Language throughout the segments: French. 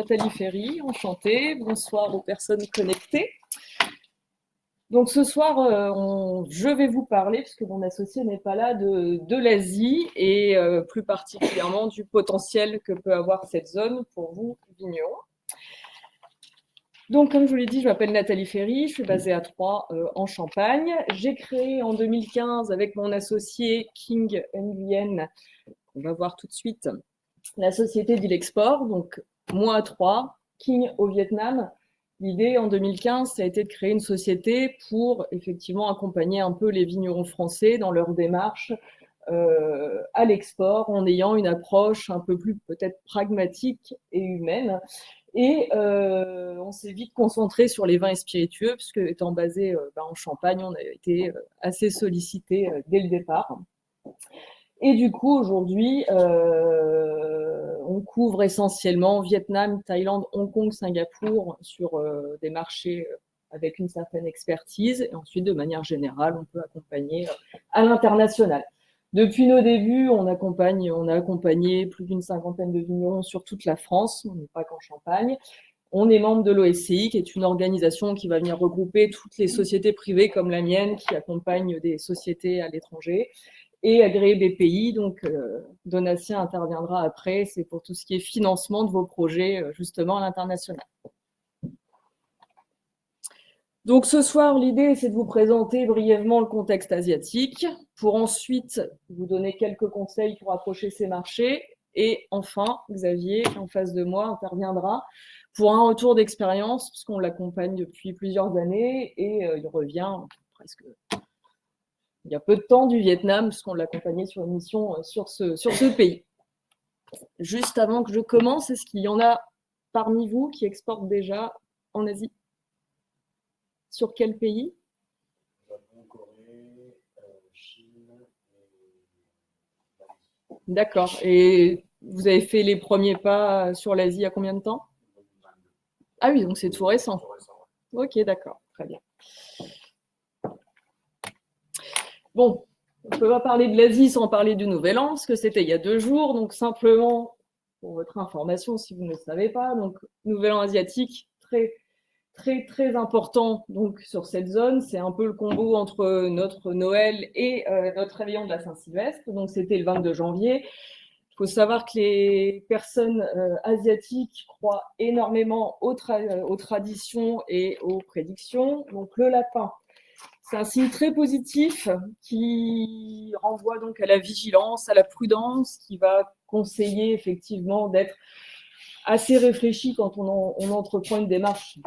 Nathalie Ferry, enchantée. Bonsoir aux personnes connectées. Donc ce soir, je vais vous parler, puisque mon associé n'est pas là, de l'Asie et plus particulièrement du potentiel que peut avoir cette zone pour vous, vignerons. Donc comme je vous l'ai dit, je m'appelle Nathalie Ferry, je suis basée à Troyes, en Champagne. J'ai créé en 2015 avec mon associé King Nguyen, on va voir tout de suite, la société d'Ilexport, donc moi à Troyes, King au Vietnam. L'idée en 2015, ça a été de créer une société pour effectivement accompagner un peu les vignerons français dans leur démarche à l'export en ayant une approche un peu plus peut-être pragmatique et humaine. Et on s'est vite concentré sur les vins et spiritueux, puisque étant basé en Champagne, on a été assez sollicité dès le départ. Et du coup, aujourd'hui, on couvre essentiellement Vietnam, Thaïlande, Hong Kong, Singapour sur des marchés avec une certaine expertise. Et ensuite, de manière générale, on peut accompagner à l'international. Depuis nos débuts, on a accompagné plus d'une cinquantaine de vignerons sur toute la France, on n'est pas qu'en Champagne. On est membre de l'OSCI, qui est une organisation qui va venir regrouper toutes les sociétés privées comme la mienne, qui accompagnent des sociétés à l'étranger, et agréé BPI, donc Donatien interviendra après, c'est pour tout ce qui est financement de vos projets, justement, à l'international. Donc ce soir, l'idée, c'est de vous présenter brièvement le contexte asiatique, pour ensuite vous donner quelques conseils pour approcher ces marchés. Et enfin, Xavier, en face de moi, interviendra pour un retour d'expérience, puisqu'on l'accompagne depuis plusieurs années, et il revient presque il y a peu de temps du Vietnam, puisqu'on l'accompagnait sur une mission sur ce pays. Juste avant que je commence, est-ce qu'il y en a parmi vous qui exportent déjà en Asie? Sur quel pays? Japon, Corée, Chine et D'accord. Et vous avez fait les premiers pas sur l'Asie il y a combien de temps? 2022. Ah oui, donc c'est tout récent. Tout récent, ouais. Ok, d'accord, très bien. Bon, on ne peut pas parler de l'Asie sans parler du Nouvel An, parce que c'était il y a 2 jours, donc simplement, pour votre information, si vous ne le savez pas, donc Nouvel An asiatique, très, très, très important donc, sur cette zone, c'est un peu le combo entre notre Noël et notre réveillon de la Saint-Sylvestre, donc c'était le 22 janvier. Il faut savoir que les personnes asiatiques croient énormément aux traditions et aux prédictions, donc le lapin. C'est un signe très positif qui renvoie donc à la vigilance, à la prudence, qui va conseiller effectivement d'être assez réfléchi quand on entreprend une démarche,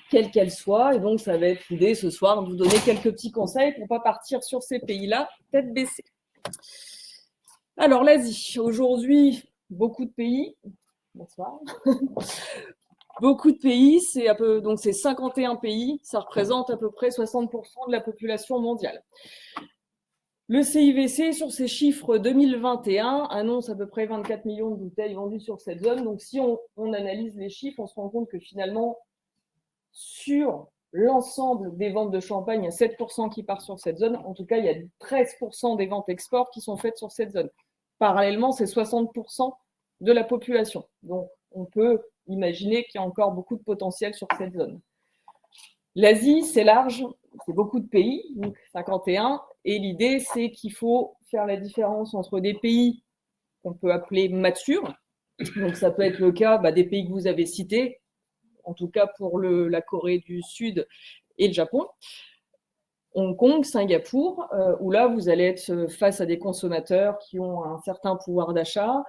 quelle qu'elle soit. Et donc, ça va être l'idée ce soir de vous donner quelques petits conseils pour ne pas partir sur ces pays-là, tête baissée. Alors, l'Asie. Aujourd'hui, beaucoup de pays. Bonsoir. Beaucoup de pays, donc c'est 51 pays, ça représente à peu près 60% de la population mondiale. Le CIVC, sur ses chiffres 2021, annonce à peu près 24 millions de bouteilles vendues sur cette zone. Donc si on analyse les chiffres, on se rend compte que finalement, sur l'ensemble des ventes de champagne, il y a 7% qui partent sur cette zone. En tout cas, il y a 13% des ventes export qui sont faites sur cette zone. Parallèlement, c'est 60% de la population. Donc, on peut imaginer qu'il y a encore beaucoup de potentiel sur cette zone. L'Asie, c'est large, c'est beaucoup de pays, donc 51, et l'idée, c'est qu'il faut faire la différence entre des pays qu'on peut appeler matures, donc ça peut être le cas des pays que vous avez cités, en tout cas pour la Corée du Sud et le Japon, Hong Kong, Singapour, où là, vous allez être face à des consommateurs qui ont un certain pouvoir d'achat,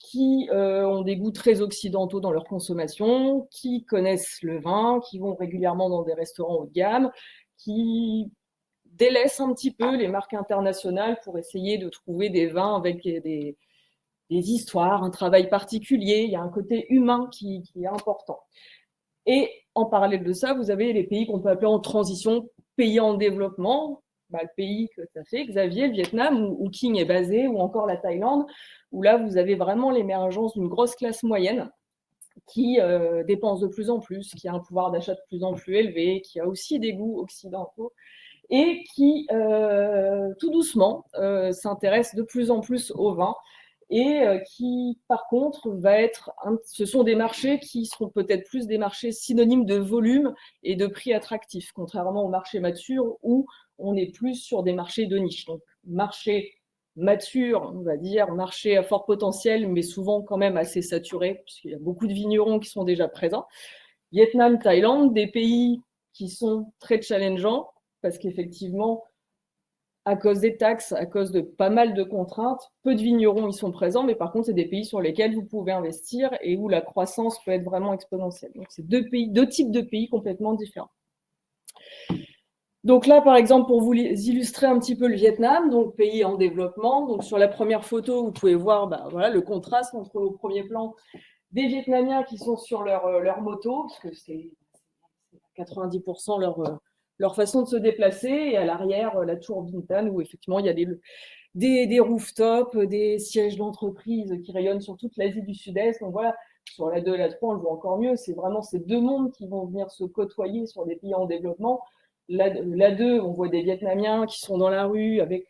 qui ont des goûts très occidentaux dans leur consommation, qui connaissent le vin, qui vont régulièrement dans des restaurants haut de gamme, qui délaissent un petit peu les marques internationales pour essayer de trouver des vins avec des histoires, un travail particulier. Il y a un côté humain qui est important. Et en parallèle de ça, vous avez les pays qu'on peut appeler en transition, pays en développement, le pays que tu as fait, Xavier, le Vietnam, où King est basé, ou encore la Thaïlande, où là, vous avez vraiment l'émergence d'une grosse classe moyenne qui dépense de plus en plus, qui a un pouvoir d'achat de plus en plus élevé, qui a aussi des goûts occidentaux, et qui, tout doucement, s'intéresse de plus en plus au vin, et qui, par contre, ce sont des marchés qui seront peut-être plus des marchés synonymes de volume et de prix attractifs, contrairement aux marchés matures où on est plus sur des marchés de niche. Donc, marché mature, on va dire, marché à fort potentiel, mais souvent quand même assez saturé, puisqu'il y a beaucoup de vignerons qui sont déjà présents. Vietnam, Thaïlande, des pays qui sont très challengeants, parce qu'effectivement, à cause des taxes, à cause de pas mal de contraintes, peu de vignerons y sont présents, mais par contre, c'est des pays sur lesquels vous pouvez investir et où la croissance peut être vraiment exponentielle. Donc, c'est deux types de pays complètement différents. Donc là, par exemple, pour vous illustrer un petit peu le Vietnam, donc pays en développement. Donc sur la première photo, vous pouvez voir voilà, le contraste entre au premier plan des Vietnamiens qui sont sur leur moto, parce que c'est 90% leur façon de se déplacer, et à l'arrière, la tour Bintan, où effectivement, il y a des rooftops, des sièges d'entreprise qui rayonnent sur toute l'Asie du Sud-Est. Donc voilà, sur la 2 et la 3, on le voit encore mieux. C'est vraiment ces deux mondes qui vont venir se côtoyer sur des pays en développement. La 2, on voit des Vietnamiens qui sont dans la rue avec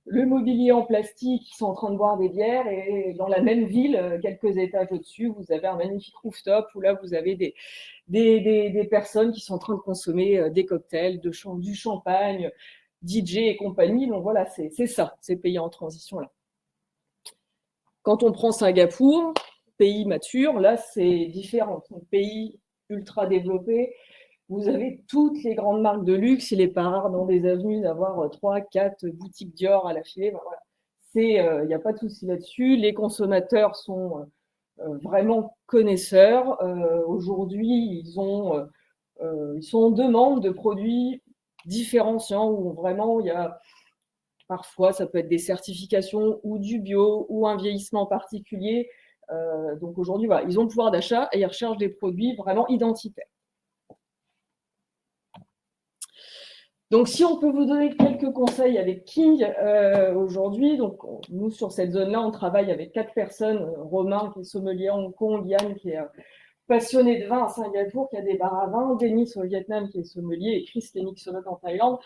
le mobilier en plastique, qui sont en train de boire des bières, et dans la même ville, quelques étages au-dessus, vous avez un magnifique rooftop où là, vous avez des personnes qui sont en train de consommer des cocktails, du champagne, DJ et compagnie. Donc voilà, c'est ça, ces pays en transition là. Quand on prend Singapour, pays mature, là c'est différent. Donc, pays ultra développé, vous avez toutes les grandes marques de luxe. Il n'est pas rare dans des avenues d'avoir 3, 4 boutiques Dior à l'affilée. Ben voilà. Il n'y a pas de souci là-dessus. Les consommateurs sont vraiment connaisseurs. Aujourd'hui, ils sont en demande de produits différenciants où vraiment il y a parfois, ça peut être des certifications ou du bio ou un vieillissement particulier. Donc aujourd'hui, voilà, ils ont le pouvoir d'achat et ils recherchent des produits vraiment identitaires. Donc, si on peut vous donner quelques conseils avec King aujourd'hui, donc nous sur cette zone-là, on travaille avec 4 personnes, Romain qui est sommelier à Hong Kong, Yann qui est passionné de vin à Singapour, qui a des bars à vin, Denis au Vietnam qui est sommelier et Chris qui est mixologue en Thaïlande.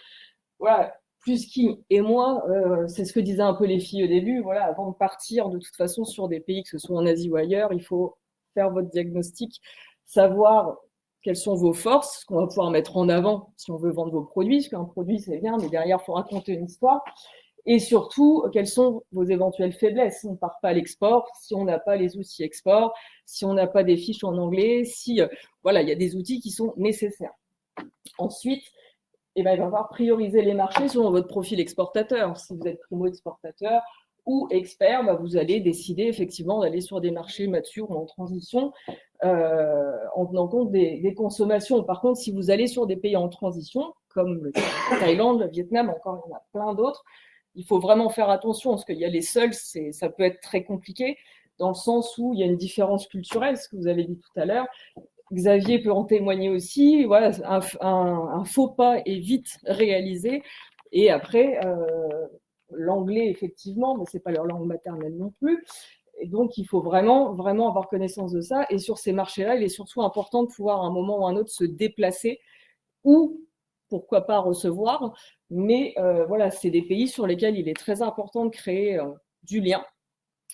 Voilà, plus King et moi, c'est ce que disaient un peu les filles au début, voilà, avant de partir de toute façon sur des pays, que ce soit en Asie ou ailleurs, il faut faire votre diagnostic, savoir quelles sont vos forces, ce qu'on va pouvoir mettre en avant si on veut vendre vos produits, parce qu'un produit c'est bien, mais derrière il faut raconter une histoire, et surtout quelles sont vos éventuelles faiblesses. Si on ne part pas à l'export, si on n'a pas les outils export, si on n'a pas des fiches en anglais, si voilà, il y a des outils qui sont nécessaires. Ensuite, il va falloir prioriser les marchés selon votre profil exportateur. Si vous êtes primo-exportateur ou expert, vous allez décider effectivement d'aller sur des marchés matures ou en transition en tenant compte des consommations. Par contre, si vous allez sur des pays en transition, comme le Thaïlande, le Vietnam, encore il y en a plein d'autres, il faut vraiment faire attention parce qu'il y a les seuls, ça peut être très compliqué dans le sens où il y a une différence culturelle, ce que vous avez dit tout à l'heure. Xavier peut en témoigner aussi. Voilà, un faux pas est vite réalisé. Et après, l'anglais, effectivement, mais ce n'est pas leur langue maternelle non plus. Et donc, il faut vraiment, vraiment avoir connaissance de ça. Et sur ces marchés-là, il est surtout important de pouvoir, à un moment ou à un autre, se déplacer ou, pourquoi pas, recevoir. Mais voilà, c'est des pays sur lesquels il est très important de créer du lien.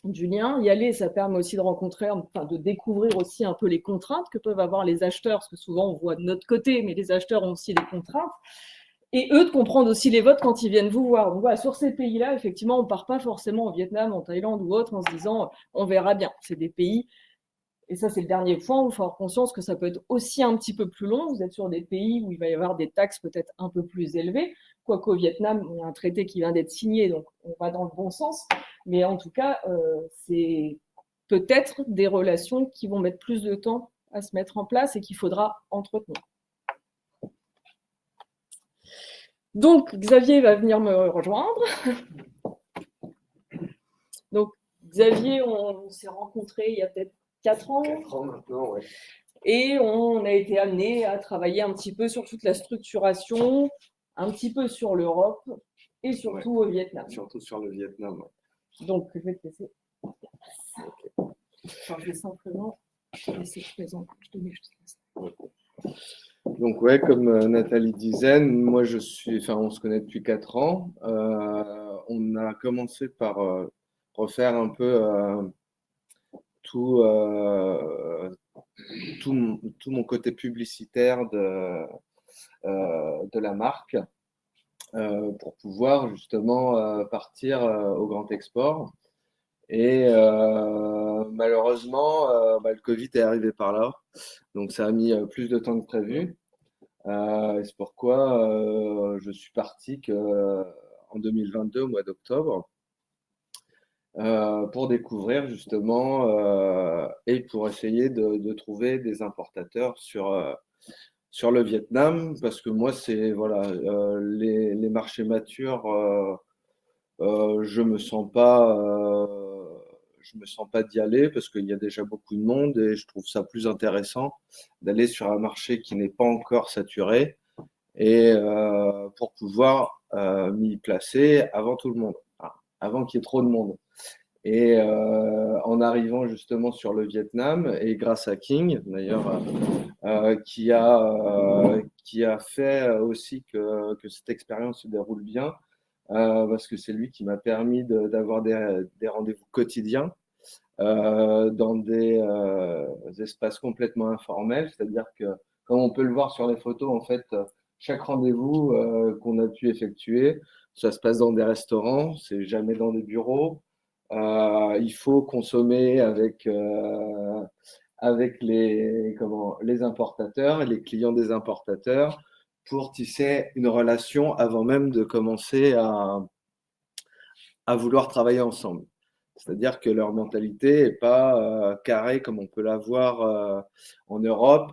Y aller, ça permet aussi de rencontrer, enfin de découvrir aussi un peu les contraintes que peuvent avoir les acheteurs, parce que souvent on voit de notre côté, mais les acheteurs ont aussi des contraintes, et eux de comprendre aussi les vôtres quand ils viennent vous voir. Donc voilà, sur ces pays-là, effectivement, on ne part pas forcément au Vietnam, en Thaïlande ou autre en se disant on verra bien. C'est des pays, et ça c'est le dernier point, où il faut avoir conscience que ça peut être aussi un petit peu plus long. Vous êtes sur des pays où il va y avoir des taxes peut-être un peu plus élevées, quoique au Vietnam, il y a un traité qui vient d'être signé, donc on va dans le bon sens. Mais en tout cas, c'est peut-être des relations qui vont mettre plus de temps à se mettre en place et qu'il faudra entretenir. Donc, Xavier va venir me rejoindre. Donc, Xavier, on s'est rencontrés il y a peut-être 4 ans. 4 ans maintenant, ouais. Et on a été amené à travailler un petit peu sur toute la structuration, un petit peu sur l'Europe et surtout au Vietnam. Surtout sur le Vietnam. Ouais. Donc, je vais te laisser. Okay. Enfin, je vais simplement laisser présent. Je te mets juste ça. Donc, ouais, comme Nathalie disait, moi, on se connaît depuis 4 ans. On a commencé par refaire un peu tout, tout mon côté publicitaire de la marque pour pouvoir justement partir au grand export. Et malheureusement, le Covid est arrivé par là. Donc ça a mis plus de temps que prévu. Et c'est pourquoi je suis parti en 2022, au mois d'octobre, pour découvrir justement et pour essayer de trouver des importateurs sur le Vietnam, parce que moi, c'est voilà, les marchés matures, je me sens pas d'y aller parce qu'il y a déjà beaucoup de monde et je trouve ça plus intéressant d'aller sur un marché qui n'est pas encore saturé et pour pouvoir m'y placer avant tout le monde, enfin, avant qu'il y ait trop de monde. Et en arrivant justement sur le Vietnam, et grâce à King, d'ailleurs, qui a fait aussi que cette expérience se déroule bien, parce que c'est lui qui m'a permis d'avoir des rendez-vous quotidiens dans des espaces complètement informels, c'est-à-dire que, comme on peut le voir sur les photos, en fait, chaque rendez-vous qu'on a pu effectuer, ça se passe dans des restaurants, c'est jamais dans des bureaux. Il faut consommer avec les importateurs et les clients des importateurs pour tisser une relation avant même de commencer à vouloir travailler ensemble. C'est-à-dire que leur mentalité n'est pas carrée comme on peut l'avoir en Europe.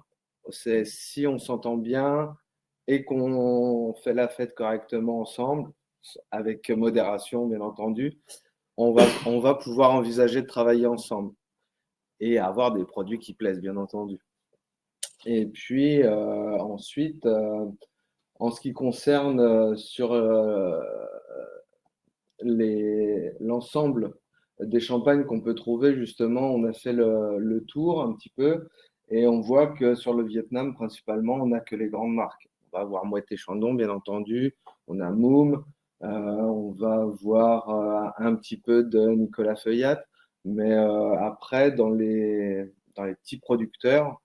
C'est si on s'entend bien et qu'on fait la fête correctement ensemble, avec modération bien entendu, on va pouvoir envisager de travailler ensemble et avoir des produits qui plaisent bien entendu. Et puis ensuite, en ce qui concerne sur l'ensemble des champagnes qu'on peut trouver, justement, on a fait le tour un petit peu et on voit que sur le Vietnam, principalement, on n'a que les grandes marques. On va avoir Moët et Chandon, bien entendu, on a Moom, on va voir un petit peu de Nicolas Feuillatte, mais après, dans les petits producteurs,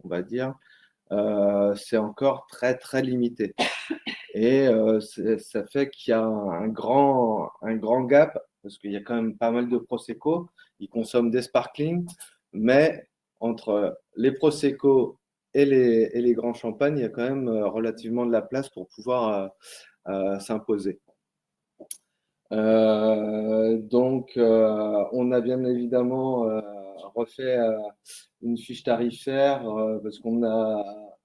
on va dire, c'est encore très, très limité. Et ça fait qu'il y a un grand gap, parce qu'il y a quand même pas mal de Prosecco. Ils consomment des sparkling, mais entre les Prosecco et les grands champagnes, il y a quand même relativement de la place pour pouvoir s'imposer. Donc, on a bien évidemment refait une fiche tarifaire parce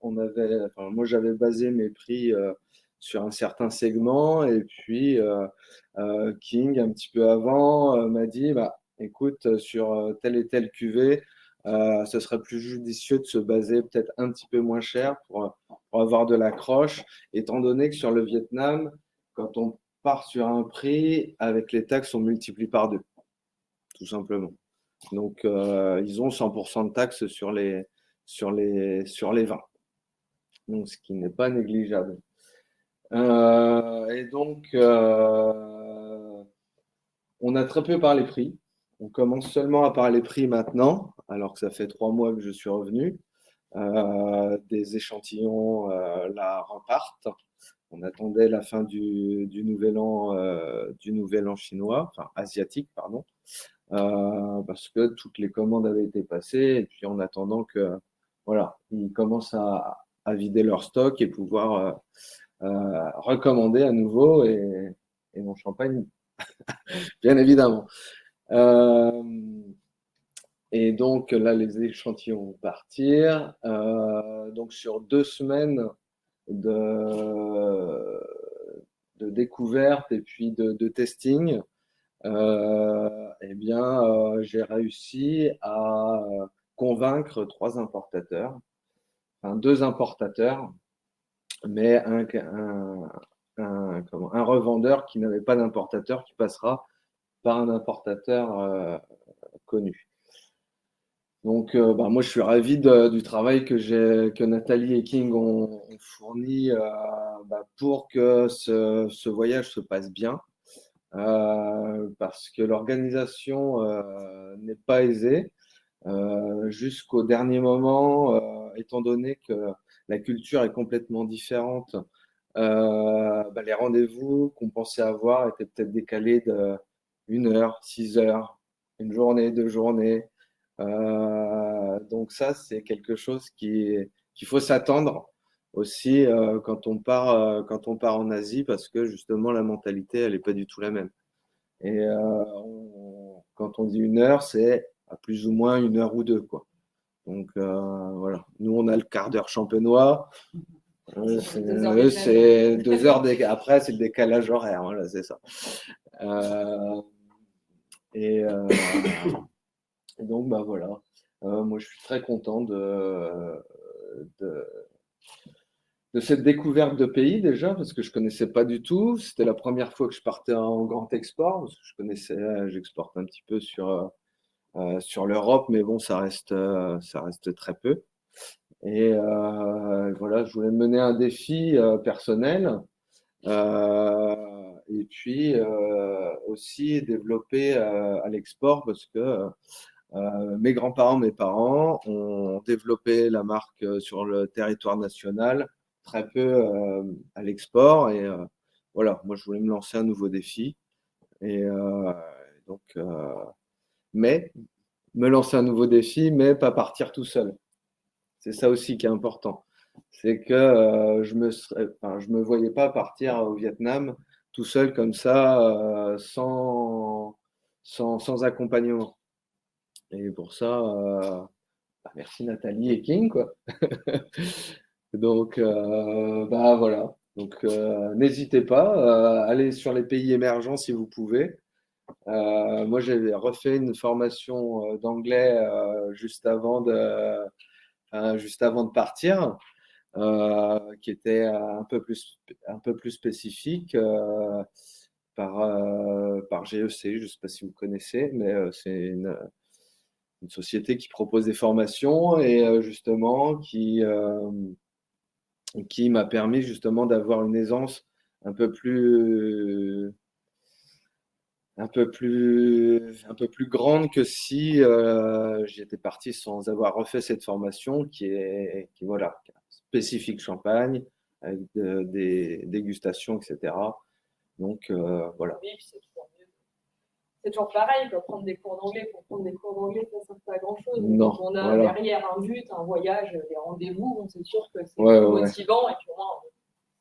enfin, moi j'avais basé mes prix sur un certain segment et puis King un petit peu avant m'a dit bah écoute sur telle et telle cuvée ce serait plus judicieux de se baser peut-être un petit peu moins cher pour avoir de l'accroche étant donné que sur le Vietnam quand on part sur un prix, avec les taxes, on multiplie par deux, tout simplement. Donc, ils ont 100% de taxes sur les vins, donc, ce qui n'est pas négligeable. Et donc, on a très peu parlé prix. On commence seulement à parler prix maintenant, alors que ça fait 3 mois que je suis revenu. Des échantillons là repartent. On attendait la fin du nouvel an chinois, enfin asiatique, pardon, parce que toutes les commandes avaient été passées. Et puis en attendant que, voilà, ils commencent à vider leur stock et pouvoir recommander à nouveau et mon champagne, bien évidemment. Et donc là, les échantillons vont partir. Donc sur 2 semaines de, de découverte et puis de testing, eh bien, j'ai réussi à convaincre 3 importateurs, enfin 2 importateurs, mais un revendeur qui n'avait pas d'importateur qui passera par un importateur connu. Donc, moi, je suis ravi du travail que Nathalie et King ont fourni pour que ce voyage se passe bien. parce que l'organisation n'est pas aisée. Jusqu'au dernier moment, étant donné que la culture est complètement différente, les rendez-vous qu'on pensait avoir étaient peut-être décalés de 1 heure, 6 heures, une journée, 2 journées. Donc ça, c'est quelque chose qu'il faut s'attendre aussi quand on part en Asie, parce que justement, la mentalité, elle n'est pas du tout la même. Et quand on dit 1 heure, c'est à plus ou moins 1 heure ou 2, quoi. Donc voilà, nous on a le quart d'heure champenois. Eux, c'est 2 heures. Après, c'est le décalage horaire. Voilà, c'est ça. Euh, et, euh, et donc, bah voilà. Moi, je suis très content de, de cette découverte de pays déjà, parce que je connaissais pas du tout. C'était la première fois que je partais en grand export, parce que j'exporte un petit peu sur l'Europe, mais bon, ça reste très peu. Et voilà, je voulais mener un défi personnel et puis aussi développer à l'export parce que mes grands-parents, mes parents ont développé la marque sur le territoire national, très peu à l'export. Et voilà, moi je voulais me lancer un nouveau défi. Et donc, mais me lancer un nouveau défi, mais pas partir tout seul. C'est ça aussi qui est important. C'est que je me voyais pas partir au Vietnam tout seul comme ça, sans accompagnement. Et pour ça, merci Nathalie et King, quoi. Donc, bah voilà. Donc, n'hésitez pas, allez sur les pays émergents si vous pouvez. Moi, j'ai refait une formation d'anglais juste avant de partir, qui était un peu plus spécifique par GEC. Je ne sais pas si vous connaissez, mais c'est une société qui propose des formations et justement qui m'a permis justement d'avoir une aisance un peu plus, un peu plus grande que si j'étais parti sans avoir refait cette formation voilà, spécifique champagne, avec des dégustations, etc. Donc voilà. Oui, c'est toujours pareil, quoi. Prendre des cours d'anglais pour prendre des cours d'anglais, ça ne sert pas à grand-chose. Non, Quand on a voilà. derrière un but, un voyage, des rendez-vous, bon, c'est sûr que c'est Ouais, motivant et puis au moins,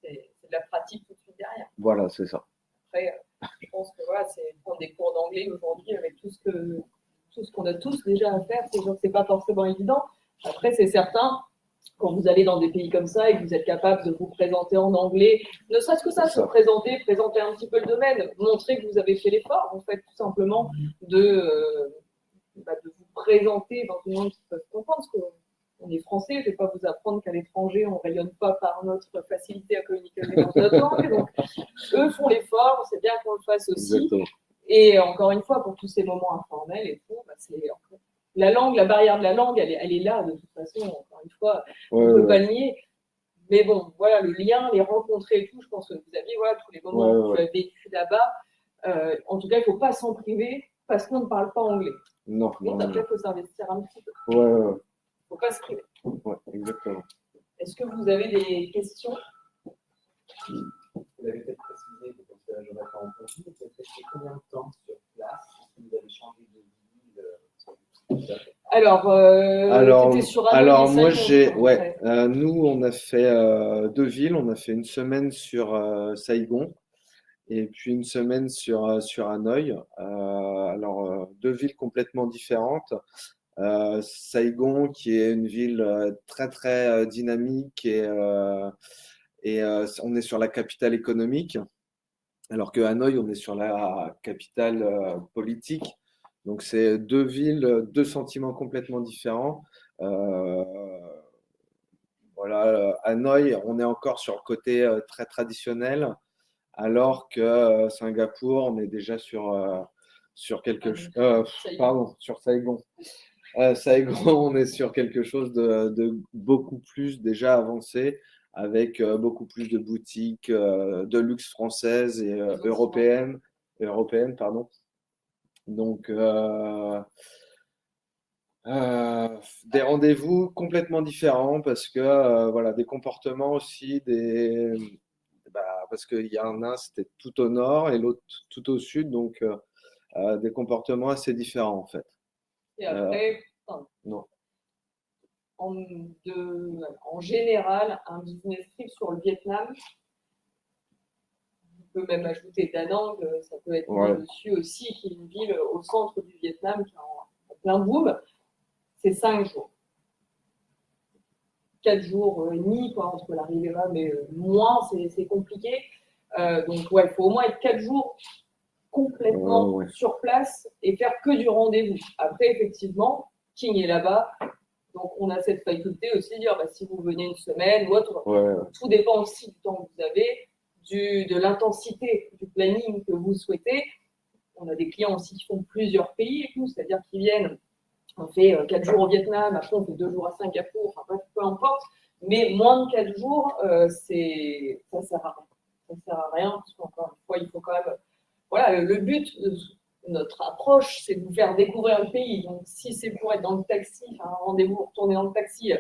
c'est de la pratique tout de suite derrière. Voilà, c'est ça. Après, je pense que voilà, c'est prendre des cours d'anglais aujourd'hui avec tout ce qu'on a tous déjà à faire, c'est sûr que c'est pas forcément évident. Après, c'est certain, quand vous allez dans des pays comme ça et que vous êtes capable de vous présenter en anglais, ne serait-ce que ça, se présenter un petit peu le domaine, montrer que vous avez fait l'effort, en fait, tout simplement, de vous présenter dans une langue qu'ils peuvent comprendre, parce qu'on est français, je ne vais pas vous apprendre qu'à l'étranger, on ne rayonne pas par notre facilité à communiquer dans notre langue, donc eux font l'effort, c'est bien qu'on le fasse aussi. Exactement. Et encore une fois, pour tous ces moments informels et tout, c'est la langue, la barrière de la langue, elle est là de toute façon. Encore une fois, on ne peut pas le nier. Mais bon, voilà, le lien, les rencontrer et tout, je pense que vous aviez voilà, tous les moments que vous avez vécu là-bas. En tout cas, il ne faut pas s'en priver parce qu'on ne parle pas anglais. Non. Donc après, il faut s'investir un petit peu. Il ne faut pas se priver. Ouais, exactement. Est-ce que vous avez des questions? Vous l'avez peut-être précisé, parce que là, je n'aurais pas entendu, mais vous avez fait combien de temps sur place? Vous avez changé de ville? Alors moi nous on a fait 2 villes, on a fait une semaine sur Saïgon et puis une semaine sur Hanoï. 2 villes complètement différentes. Saïgon qui est une ville très très dynamique et on est sur la capitale économique, alors que Hanoï on est sur la capitale politique. Donc, c'est 2 villes, 2 sentiments complètement différents. Voilà, Hanoï, on est encore sur le côté très traditionnel, alors que Singapour, on est déjà sur quelque chose. Pardon, sur Saigon. Saigon, on est sur quelque chose de beaucoup plus déjà avancé, avec beaucoup plus de boutiques de luxe françaises et européennes. européenne, pardon. Donc, des rendez-vous complètement différents parce que voilà, des comportements aussi, parce qu'il y en a un, c'était tout au nord et l'autre tout au sud, donc des comportements assez différents en fait. Et après, Non. en général, un business trip sur le Vietnam, on peut même ajouter Da Nang, ça peut être mis dessus aussi, qui est une ville au centre du Vietnam qui est en plein boom. C'est 5 jours. 4 jours et demi quoi, entre l'arrivée là, mais moins, c'est compliqué. Donc, ouais, il faut au moins être 4 jours complètement sur place et faire que du rendez-vous. Après, effectivement, King est là-bas. Donc, on a cette faculté aussi de dire si vous venez une semaine ou autre, tout dépend aussi du temps que vous avez, de l'intensité du planning que vous souhaitez. On a des clients aussi qui font plusieurs pays et tout, c'est-à-dire qu'ils viennent, on fait 4 jours au Vietnam, après on fait 2 jours à Singapour, enfin bref, peu importe, mais moins de 4 jours, ça sert à rien. Ça sert à rien, parce qu'encore une fois, il faut quand même. Voilà, le but de notre approche, c'est de vous faire découvrir le pays. Donc, si c'est pour être dans le taxi, faire un rendez-vous, retourner dans le taxi,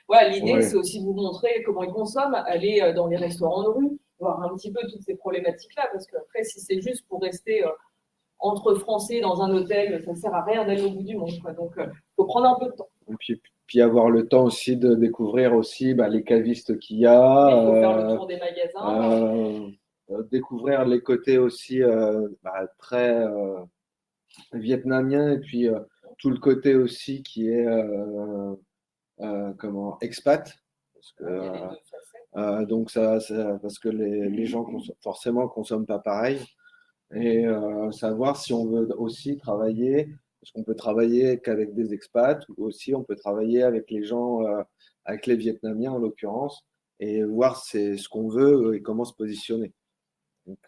voilà, l'idée, c'est aussi de vous montrer comment ils consomment, aller dans les restaurants de rue, voir un petit peu toutes ces problématiques-là, parce qu'après, si c'est juste pour rester entre Français dans un hôtel, ça ne sert à rien d'aller au bout du monde, quoi. Donc, il faut prendre un peu de temps. Et puis avoir le temps aussi de découvrir aussi les cavistes qu'il y a. Il faut faire le tour des magasins. Découvrir les côtés aussi très vietnamiens et puis tout le côté aussi qui est expat. Parce que, donc parce que les gens forcément consomment pas pareil. Et savoir si on veut aussi travailler, parce qu'on peut travailler qu'avec des expats, ou aussi on peut travailler avec les gens, avec les Vietnamiens en l'occurrence, et voir c'est ce qu'on veut et comment se positionner. Donc,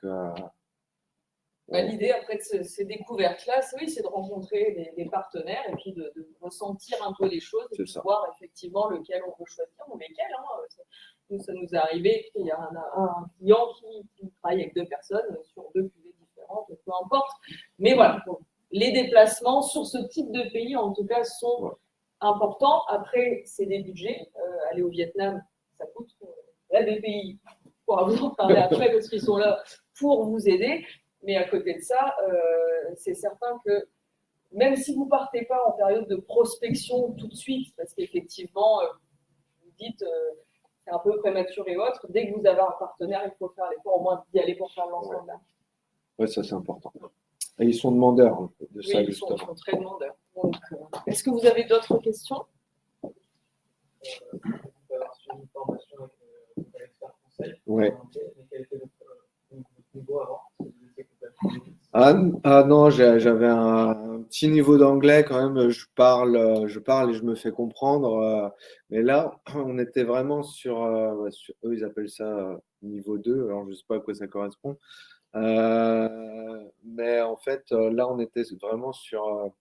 l'idée après de ces découvertes-là, c'est de rencontrer des partenaires et puis de ressentir un peu les choses et de voir effectivement lequel on peut choisir ou lesquels. Nous, ça nous est arrivé qu'il y a un client qui travaille avec 2 personnes sur 2 cuvées différentes, peu importe. Mais voilà, les déplacements sur ce type de pays, en tout cas, sont importants. Après, c'est des budgets. Aller au Vietnam, ça coûte. Il y a des pays, pour vous en parler après, parce qu'ils sont là pour vous aider. Mais à côté de ça, c'est certain que même si vous ne partez pas en période de prospection tout de suite, parce qu'effectivement, vous dites c'est un peu prématuré et autre, dès que vous avez un partenaire, il faut faire l'effort au moins d'y aller pour faire l'ensemble. Oui, ça c'est important. Et ils sont demandeurs de ça, justement. Ils sont très demandeurs. Donc, est-ce que vous avez d'autres questions? On peut avoir suivi une formation avec l'expert conseil. Oui. Mais quel était votre niveau avant? Ah non, j'avais un petit niveau d'anglais quand même. Je parle et je me fais comprendre. Mais là, on était vraiment sur eux, ils appellent ça niveau 2. Alors, je ne sais pas à quoi ça correspond. Mais en fait, là, on était vraiment sur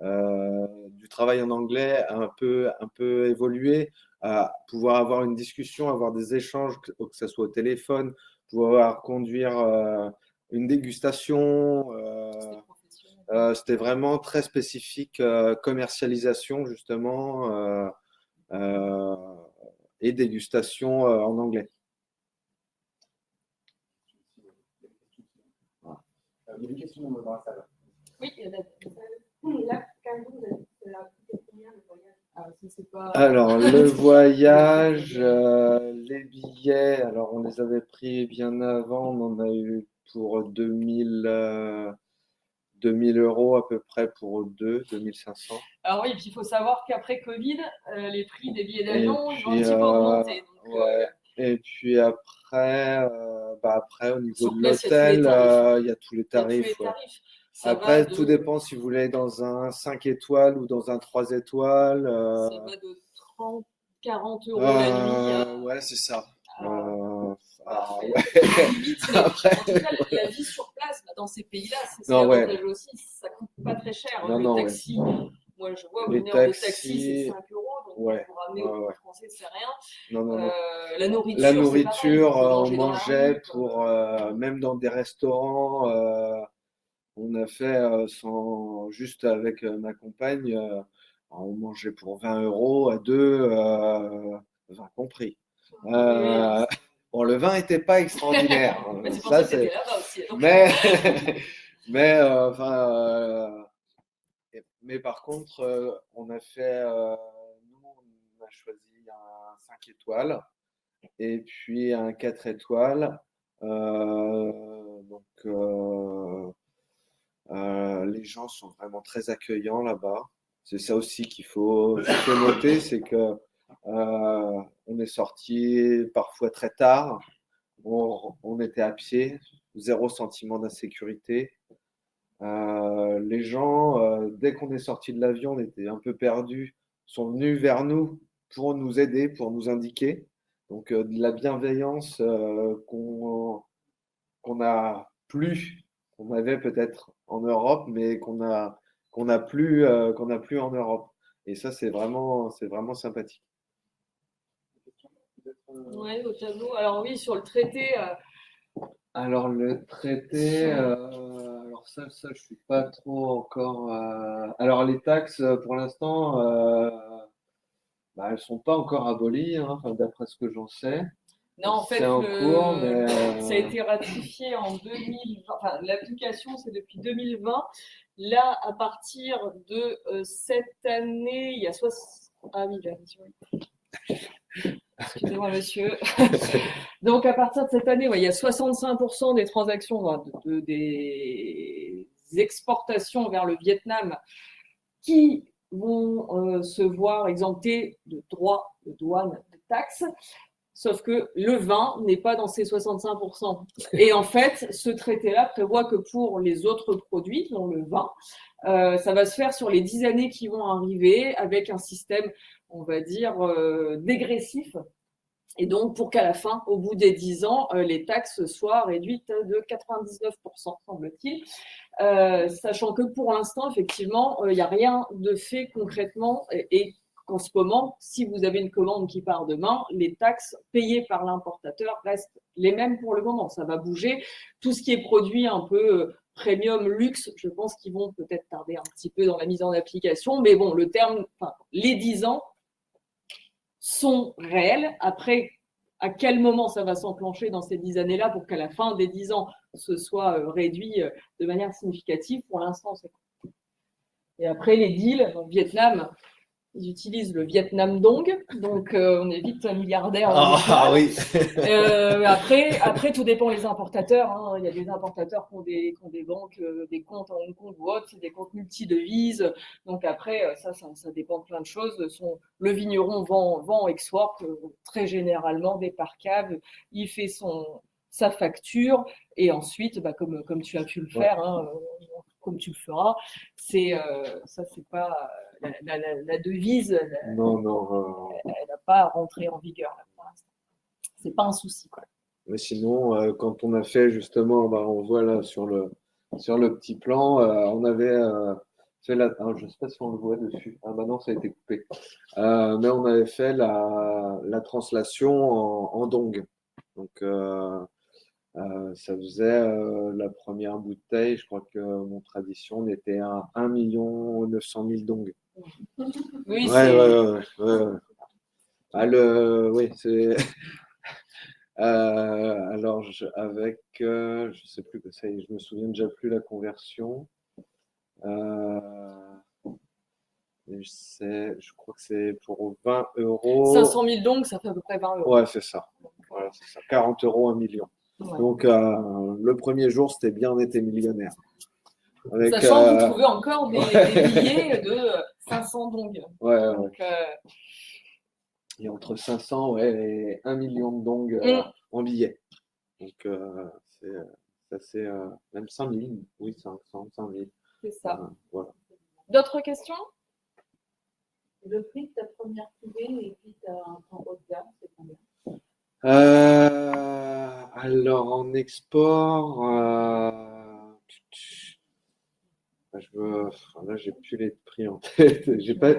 du travail en anglais un peu évolué, à pouvoir avoir une discussion, avoir des échanges, que ce soit au téléphone, pouvoir conduire une dégustation. C'était vraiment très spécifique, commercialisation justement et dégustation en anglais. Il y a des questions dans la salle. Oui, il y a des Alors, le voyage, les billets, alors on les avait pris bien avant, on en a eu pour 2000 € à peu près pour 2500. Alors oui, et puis il faut savoir qu'après Covid, les prix des billets d'avion ont un petit peu augmenté. Et puis après, au niveau de l'hôtel, il y a tous les tarifs. Après, tout dépend si vous voulez dans un 5 étoiles ou dans un 3 étoiles. Ça va de 30, 40 € la nuit. Ouais, c'est ça. Après, la vie sur place, dans ces pays-là, c'est l'avantage aussi. Ça ne coûte pas très cher. Le taxi, moi je vois, une heure de taxi, c'est 5 €. Donc pour ramener aux Français, c'est rien. Non. La nourriture, on mangeait même dans des restaurants. On a fait juste avec ma compagne, on mangeait pour 20 euros à deux, 20 compris. Oui. Bon, le vin n'était pas extraordinaire. Mais c'est pour Ça, ça que tu étais là-bas aussi. Donc. mais, enfin, mais par contre, on a fait, nous, on a choisi un 5 étoiles et puis un 4 étoiles. Donc, les gens sont vraiment très accueillants là-bas. C'est ça aussi qu'il faut noter, c'est que on est sorti parfois très tard. On était à pied, zéro sentiment d'insécurité. Les gens, dès qu'on est sorti de l'avion, on était un peu perdus, sont venus vers nous pour nous aider, pour nous indiquer. Donc, de la bienveillance qu'on a plus, qu'on avait peut-être en Europe, mais qu'on a plus en Europe. Et ça, c'est vraiment sympathique. Oui, au tableau. Alors oui, sur le traité, Alors le traité, alors ça, je suis pas trop encore. Alors les taxes, pour l'instant, bah, elles sont pas encore abolies, hein, enfin, d'après ce que j'en sais. non, en fait, C'est en cours, mais ça a été ratifié en 2020. Enfin, l'application, c'est depuis 2020. Là, à partir de cette année, il y a 60. Ah oui, excusez-moi, monsieur. Donc, à partir de cette année, ouais, il y a 65% des transactions, des exportations vers le Vietnam qui vont se voir exemptés de droits de douane, de taxes. Sauf que le vin n'est pas dans ces 65%. Et en fait, ce traité-là prévoit que pour les autres produits, dont le vin, ça va se faire sur les 10 années qui vont arriver avec un système, on va dire, dégressif. Et donc, pour qu'à la fin, au bout des 10 ans, les taxes soient réduites de 99%, semble-t-il. Sachant que pour l'instant, effectivement, il n'y a rien de fait concrètement et qu'en ce moment, si vous avez une commande qui part demain, les taxes payées par l'importateur restent les mêmes pour le moment. Ça va bouger. Tout ce qui est produit un peu premium, luxe, je pense qu'ils vont peut-être tarder un petit peu dans la mise en application. Mais bon, le terme, enfin, les 10 ans sont réels. Après, à quel moment ça va s'enclencher dans ces 10 années-là pour qu'à la fin des 10 ans, ce soit réduit de manière significative, pour l'instant, c'est. Et après, les deals, au Vietnam, ils utilisent le Vietnam Dong, donc on est vite milliardaire au Vietnam. oui. Après, tout dépend des importateurs. Hein. Il y a des importateurs qui ont des banques, des comptes en Hong Kong ou autre, c'est des comptes multi-devises. Donc après, ça dépend de plein de choses. Le vigneron vend export très généralement des par cave. Il fait sa facture et ensuite, bah, comme tu as pu le faire, hein, comme tu le feras, ça c'est pas la devise. Non, non. Elle n'a pas rentré en vigueur là, pour l'instant. C'est pas un souci, quoi. Mais sinon, quand on a fait justement, bah, on voit là sur le petit plan, on avait fait alors, je ne sais pas si on le voit dessus. Ah, maintenant, ça a été coupé. Mais on avait fait la translation en dong. Donc, ça faisait la première bouteille, je crois que mon tradition, on était à 1 900 000 dong. Oui, Ouais. Ah, oui, c'est. Alors, je sais plus que c'est, je me souviens déjà plus la conversion. Je crois que c'est pour 20 euros. 500 000 donc, ça fait à peu près 20 euros. Ouais, c'est ça. Voilà, c'est ça. 40 euros, 1 million. Ouais. Donc, le premier jour, c'était bien, on était millionnaire. Sachant que vous trouvez encore des billets de 500 dong. Ouais, donc, et entre 500 et 1 million de dong en billets. Donc, c'est même 5000. Oui, 500, 5000. C'est ça. Voilà. D'autres questions? Le prix de ta première cuvée et puis ton haut de gamme, c'est combien? Alors, en export, là, j'ai plus les prix en tête. J'ai pas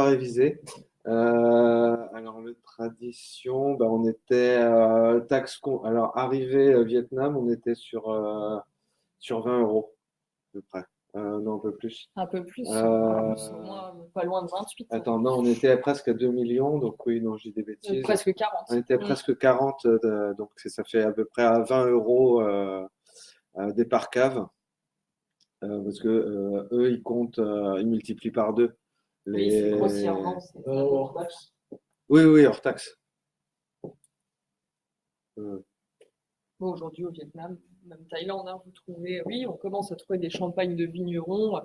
révisé. Alors, le tradition, ben, on était alors, arrivé Vietnam, on était sur 20 euros, à peu près. Non, un peu plus. Un peu plus, Euh, plus ou moins, pas loin de 28. Attends, non, on était presque à 2 millions, donc oui, non, je dis des bêtises. Presque 40. On était presque 40, donc ça fait à peu près à 20 euros des par cave, parce que eux, ils comptent, ils multiplient par deux. Oui, c'est Les... grossièrement. C'est hors taxe. Oui, oui, hors taxe. Bon, aujourd'hui, au Vietnam, même Thaïlande, hein, vous trouvez, oui, on commence à trouver des champagnes de vignerons.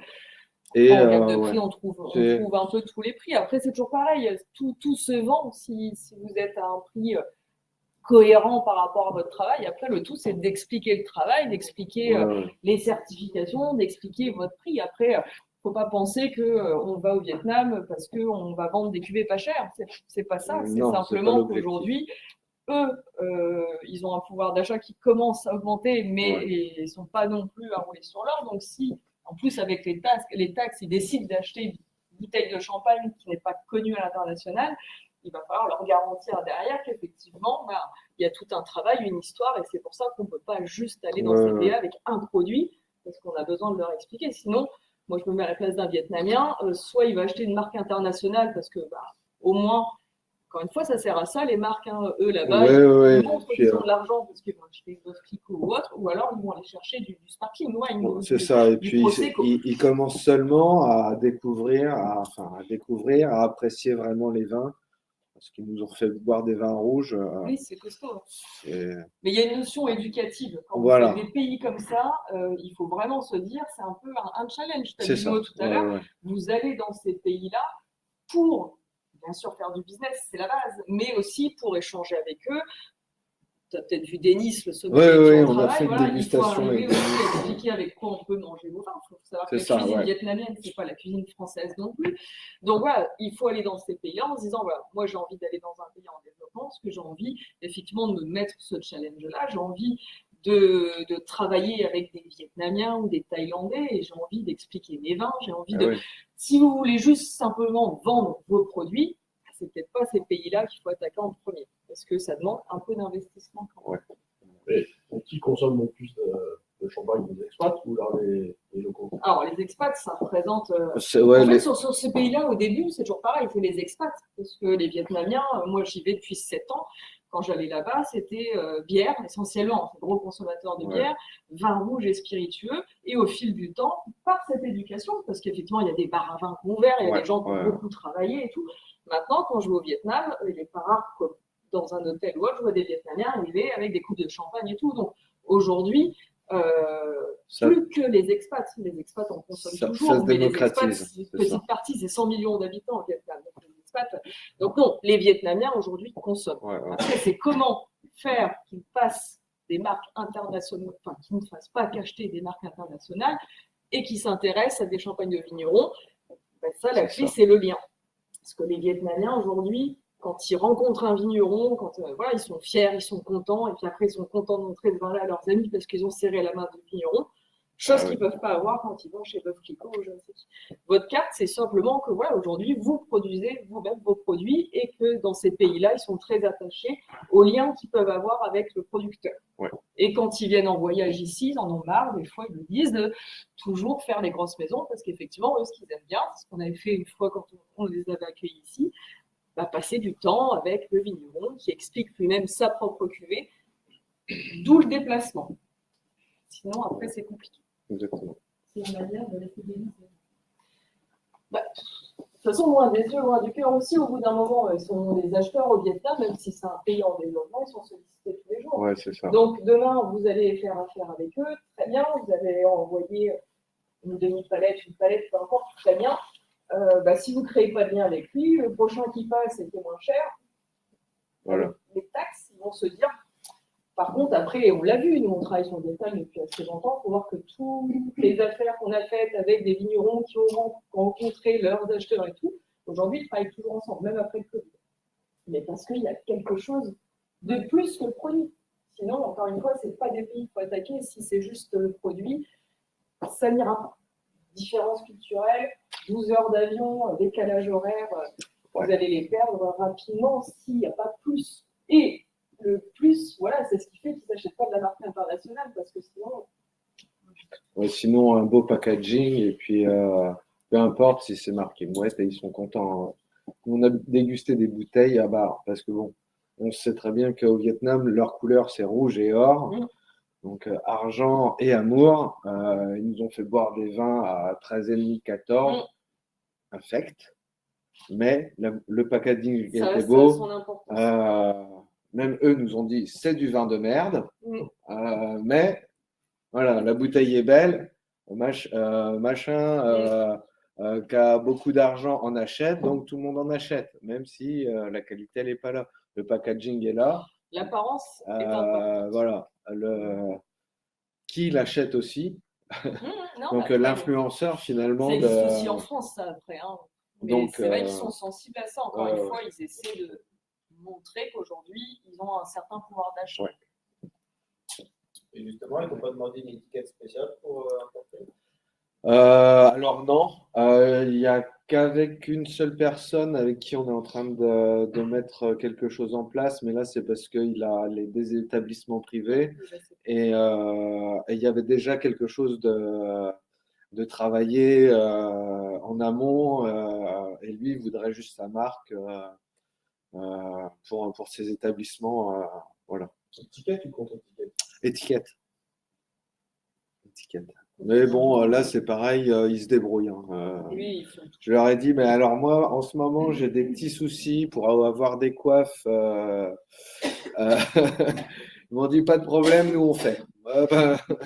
Et En gamme de ouais, prix, on trouve c'est- un peu tous les prix. Après, c'est toujours pareil, tout se vend si vous êtes à un prix cohérent par rapport à votre travail. Après, le tout, c'est d'expliquer le travail, d'expliquer ouais, ouais. les certifications, d'expliquer votre prix. Après, faut pas penser que on va au Vietnam parce qu'on va vendre des cuvées pas chères. C'est pas ça. C'est Non, c'est pas simplement l'objectif. qu'aujourd'hui, eux, ils ont un pouvoir d'achat qui commence à augmenter, mais Ouais. ils ne sont pas non plus à rouler sur l'or. Donc, si, en plus, avec les taxes, ils décident d'acheter une bouteille de champagne qui n'est pas connue à l'international, il va falloir leur garantir derrière qu'effectivement, bah, il y a tout un travail, une histoire, et c'est pour ça qu'on ne peut pas juste aller dans Ouais, ces ouais. PA avec un produit, parce qu'on a besoin de leur expliquer. Sinon, moi, je me mets à la place d'un Vietnamien, soit il va acheter une marque internationale, parce que, bah, au moins, encore une fois, ça sert à ça, les marques, hein. Eux, là-bas, Ouais, ouais. ils montrent Puis, qu'ils ont de l'argent parce qu'ils vont acheter une Veuve Clicquot ou autre, ou alors ils vont aller chercher du sparkling wine ou c'est ça. Et du puis, Prosecco. ils commencent seulement à découvrir, à apprécier vraiment les vins, parce qu'ils nous ont fait boire des vins rouges. Oui, c'est costaud. Et Mais il y a une notion éducative. Quand vous voilà, faites des pays comme ça, il faut vraiment se dire, c'est un peu un challenge. Tu as c'est dit le ça. mot tout à Ouais, l'heure. ouais. Vous allez dans ces pays-là pour, bien sûr, faire du business, c'est la base, mais aussi pour échanger avec eux. Tu as peut-être vu Denis, le sommelier Ouais, qui ouais, en on a travaille. fait une Voilà, il faut dégustation arriver avec aussi Denis. à expliquer avec quoi on peut manger vos vins. Il faut savoir que C'est la ça, cuisine ouais. vietnamienne, c'est pas la cuisine française non plus. Donc voilà, il faut aller dans ces pays-là en se disant voilà, moi j'ai envie d'aller dans un pays en développement, parce que j'ai envie effectivement de me mettre ce challenge-là. J'ai envie de travailler avec des Vietnamiens ou des Thaïlandais et j'ai envie d'expliquer mes vins. J'ai envie Ah de. ouais. Si vous voulez juste simplement vendre vos produits, c'est peut-être pas ces pays-là qu'il faut attaquer en premier, parce que ça demande un peu d'investissement quand même. Et qui consomme le plus de champagne, les expats ou là, les locaux? Alors, les expats, ça représente. Ouais, En fait, sur ce pays-là, au début, c'est toujours pareil, c'est les expats. Parce que les Vietnamiens, moi, j'y vais depuis 7 ans. Quand j'allais là-bas, c'était bière, essentiellement, gros consommateurs de Ouais. bière, vin rouge et spiritueux. Et au fil du temps, par cette éducation, parce qu'effectivement, il y a des bars à vin qui ont ouvert, il y a Ouais, des gens qui ont ouais. beaucoup travaillé et tout. Maintenant, quand je vais au Vietnam, il n'est pas rare que dans un hôtel ou autre, je vois des Vietnamiens arriver avec des coupes de champagne et tout. Donc, aujourd'hui, Ça, plus que les expats en consomment ça toujours, se mais les expats, démocratise, c'est une c'est ça. petite partie, c'est 100 millions d'habitants au Vietnam. Donc, les expats, donc non, les Vietnamiens aujourd'hui consomment. Ouais, ouais. Après, c'est comment faire qu'ils passent des marques internationales, enfin, qu'ils ne fassent pas qu'acheter des marques internationales et qui s'intéressent à des champagnes de vignerons. Ben ça, la C'est clé, ça. c'est le lien. Parce que les Vietnamiens aujourd'hui, quand ils rencontrent un vigneron, quand voilà, ils sont fiers, ils sont contents, et puis après ils sont contents de montrer le vin-là à leurs amis parce qu'ils ont serré la main du vigneron, chose qu'ils ne peuvent pas avoir quand ils vont chez Veuve Clicquot ou je ne sais qui. Votre carte, c'est simplement que voilà, aujourd'hui, vous produisez vous-même vos produits et que dans ces pays-là, ils sont très attachés aux liens qu'ils peuvent avoir avec le producteur. Ouais. Et quand ils viennent en voyage ici, ils en ont marre, des fois ils me disent de toujours faire les grosses maisons parce qu'effectivement, eux, ce qu'ils aiment bien, c'est ce qu'on avait fait une fois quand on les avait accueillis ici, bah, passer du temps avec le vigneron qui explique lui-même sa propre cuvée, d'où le déplacement. Sinon, après, c'est compliqué. Exactement. C'est une manière de les fidéliser. Bah, de toute façon, loin des yeux, loin du cœur aussi, au bout d'un moment, ils sont des acheteurs au Vietnam, même si c'est un pays en développement, ils sont sollicités tous les jours. Ouais, c'est ça. Donc, demain, vous allez faire affaire avec eux, très bien, vous allez envoyer une demi-palette, une palette, peu importe, très bien. Bah, si vous ne créez pas de lien avec lui, le prochain qui passe, c'est moins cher. Voilà. Les taxes, ils vont se dire. Par contre, après, on l'a vu, nous on travaille sur le détail depuis assez longtemps, il faut voir que toutes les affaires qu'on a faites avec des vignerons qui ont rencontré leurs acheteurs et tout, aujourd'hui, ils travaillent toujours ensemble, même après le Covid. Mais parce qu'il y a quelque chose de plus que le produit. Sinon, encore une fois, ce n'est pas des pays qu'il faut attaquer. Si c'est juste le produit, ça n'ira pas. Différence culturelle, 12 heures d'avion, décalage horaire. vous allez les perdre rapidement s'il n'y a pas plus. Et le plus, voilà, c'est ce qui fait qu'ils n'achètent pas de la marque internationale, parce que sinon, Ouais, sinon, un beau packaging, et puis peu importe si c'est marqué Mouette, et ils sont contents. On a dégusté des bouteilles à bar, parce que bon, on sait très bien qu'au Vietnam, leur couleur, c'est rouge et or. Mm. Donc, argent et amour. Ils nous ont fait boire des vins à 13,5, 14, infect. Mais le packaging ça, était ça a beau. son importance. Même eux nous ont dit, c'est du vin de merde. Mm. Mais voilà, la bouteille est belle, machin qui a beaucoup d'argent en achète, donc tout le monde en achète, même si la qualité n'est pas là. Le packaging est là. L'apparence est importante. Voilà. Qui l'achète aussi. Non, Donc après, l'influenceur finalement. ça existe aussi en France, ça, après. Hein. Mais Donc, c'est vrai qu'ils sont sensibles à ça. Encore une ouais. fois, ils essaient de montrer qu'aujourd'hui, ils ont un certain pouvoir d'achat. Ouais. Et justement, ils n'ont pas demandé une étiquette spéciale pour importer? Alors non, il n'y a qu'avec une seule personne avec qui on est en train de mettre quelque chose en place, mais là c'est parce qu'il a des établissements privés et il y avait déjà quelque chose de travailler en amont et lui il voudrait juste sa marque pour ses établissements. Voilà. Étiquette ou contre-étiquette? Étiquette. Étiquette. Mais bon, là, c'est pareil, ils se débrouillent. Hein. Oui, Je leur ai dit, mais alors moi, en ce moment, j'ai des petits soucis pour avoir des coiffes. Ils m'ont dit, pas de problème, nous, on fait.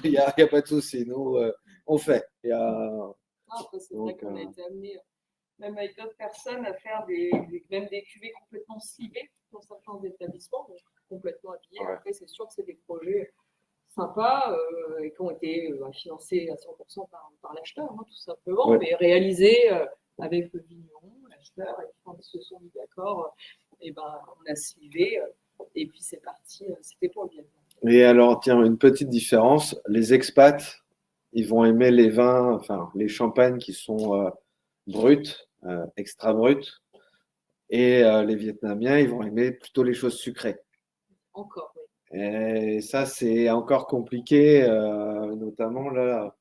Il n'y a pas de souci, nous, on fait. après, c'est vrai Donc, qu'on a été amené, même avec d'autres personnes, à faire même des cuvées complètement slivées dans certains établissements, donc complètement habillés. Ouais. Après, c'est sûr que c'est des projets sympas et qui ont été financés à 100% par l'acheteur, hein, tout simplement, Ouais. mais réalisés avec le vigneron, l'acheteur, et quand ils se sont mis d'accord, et ben, on a slivé et puis c'est parti, c'était pour le Vietnam. Et alors, tiens, une petite différence, les expats, ils vont aimer les vins, enfin, les champagnes qui sont bruts, extra bruts, et les Vietnamiens, ils vont aimer plutôt les choses sucrées. Encore, oui. Et ça, c'est encore compliqué, notamment là,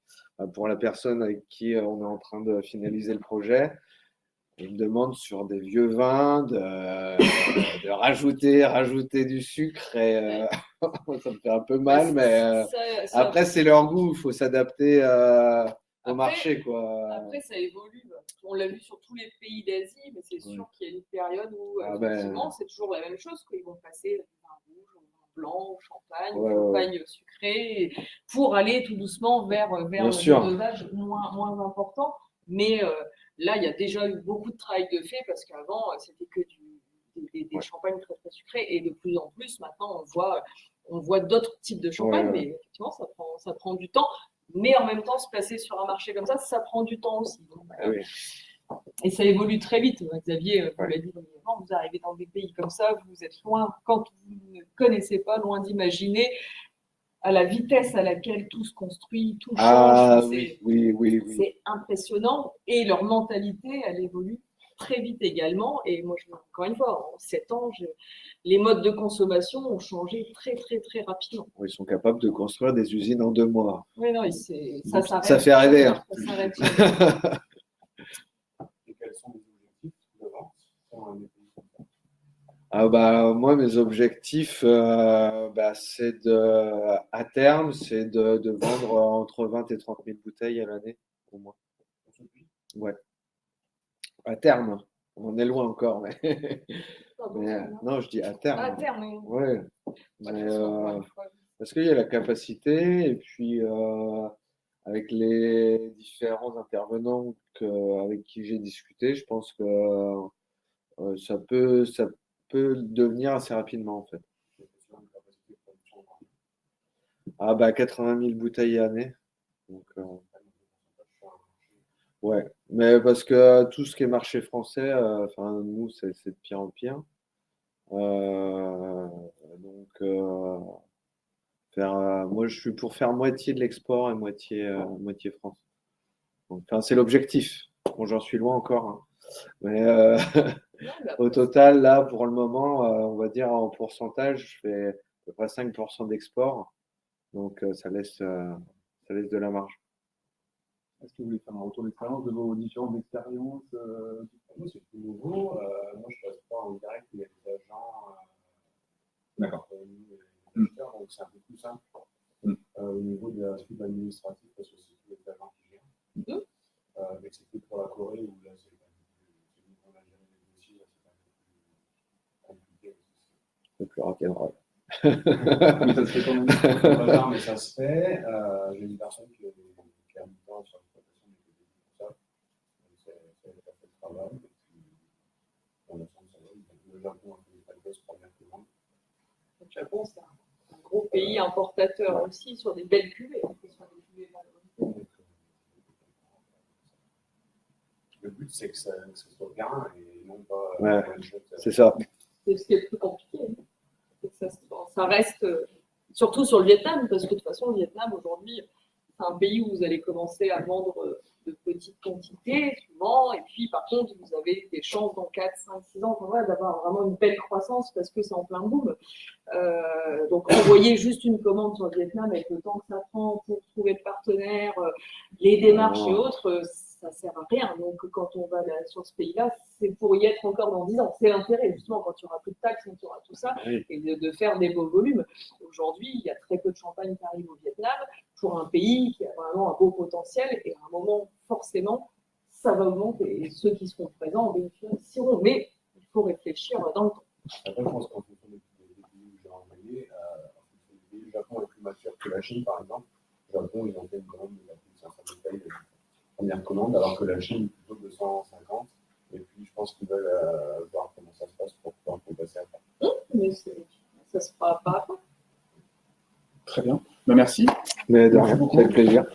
pour la personne avec qui on est en train de finaliser le projet. Il me demande sur des vieux vins de rajouter du sucre et ça me fait un peu mal, mais après, c'est leur goût, il faut s'adapter au marché, quoi. Après, ça évolue. On l'a vu sur tous les pays d'Asie, mais c'est sûr qu'il y a une période où, effectivement, c'est toujours la même chose, qu'ils vont passer du vin rouge au vin blanc, au champagne, au champagne sucré, pour aller tout doucement vers des dosages moins importants. Mais là, il y a déjà eu beaucoup de travail de fait, parce qu'avant, c'était que des champagnes très, très sucrés, et de plus en plus, maintenant, on voit d'autres types de champagne, mais effectivement, ça prend du temps. Mais en même temps, se placer sur un marché comme ça prend du temps aussi. Donc, et ça évolue très vite. Xavier, vous l'avez dit avant, vous arrivez dans des pays comme ça, vous êtes loin, quand vous ne connaissez pas, loin d'imaginer à la vitesse à laquelle tout se construit, tout change. C'est impressionnant. Et leur mentalité, elle évolue très vite également. Et moi, encore une fois, en 7 ans, les modes de consommation ont changé très, très, très rapidement. Ils sont capables de construire des usines en 2 mois. Oui, non, ça fait rêver. Hein. Et quels sont les objectifs de vente pour un pays comme ça? Moi, mes objectifs, c'est à terme, c'est de vendre entre 20 et 30 000 bouteilles à l'année, au moins. Ouais. À terme, on en est loin encore, mais, non, je dis à terme. À terme, oui. Ouais. Mais, parce qu'il y a la capacité, et puis avec les différents intervenants avec qui j'ai discuté, je pense que ça peut devenir assez rapidement, en fait. 80 000 bouteilles à l'année. Donc, ouais, mais parce que tout ce qui est marché français, nous, c'est de pire en pire. Donc, moi, je suis pour faire moitié de l'export et moitié France. Donc, c'est l'objectif. Bon, j'en suis loin encore, hein. Mais Au total, là, pour le moment, on va dire en pourcentage, je fais à peu près 5% d'export. Donc, ça laisse de la marge. Est-ce que vous voulez faire un retour d'expérience de vos différentes expériences Moi, c'est plus nouveau. Moi, je passe pas en direct, il y a des agents. D'accord. Donc, c'est un peu plus simple. Au niveau de la suite administrative, parce que c'est tous les agents qui gèrent. Mais c'est plus pour la Corée où là, c'est on a géré les dossiers, là, c'est un peu plus compliqué. C'est plus rock'n'roll. Mais ça se fait quand même. Non, mais ça se fait. J'ai une personne qui a mis temps sur l'exploitation du PDG, tout ça. Elle a fait le travail. Et puis, pour l'instant, ça va. Le Japon a fait des palpes pour bien tout le monde. Le Japon, c'est un gros pays importateur aussi sur des belles cuvées. Sur des cuvées valorisantes. Le but, c'est que ça soit bien et non pas Ouais, une chose. c'est ça. C'est ce qui est le plus compliqué. C'est que ça reste, surtout sur le Vietnam, parce que de toute façon, le Vietnam, aujourd'hui, c'est un pays où vous allez commencer à vendre de petites quantités, souvent, et puis par contre, vous avez des chances dans 4, 5, 6 ans d'avoir vraiment une belle croissance parce que c'est en plein boom. Donc, envoyer juste une commande sur le Vietnam avec le temps que ça prend pour trouver le partenaire, les démarches et autres, ça ne sert à rien. Donc, quand on va sur ce pays-là, c'est pour y être encore dans 10 ans. C'est l'intérêt, justement, quand il n'y aura plus de taxes, quand il y aura tout ça, et de faire des beaux volumes. Aujourd'hui, il y a très peu de champagne qui arrive au Vietnam pour un pays qui a vraiment un beau potentiel. Et à un moment, forcément, ça va augmenter. Et ceux qui seront présents en bénéficieront. Mais il faut réfléchir dans le temps. Après, je pense qu'en fonction des pays que j'ai envoyés, le Japon est plus mature que la Chine, par exemple. Le Japon, ils ont fait une commande de 500 bouteilles de première commande, alors que la Chine, plutôt 250. Et puis, je pense qu'ils veulent voir comment ça se passe pour pouvoir passer à part. Mais ça se fera pas à pas. Très bien. Ben, merci. Mais de rien, Merci beaucoup. avec plaisir.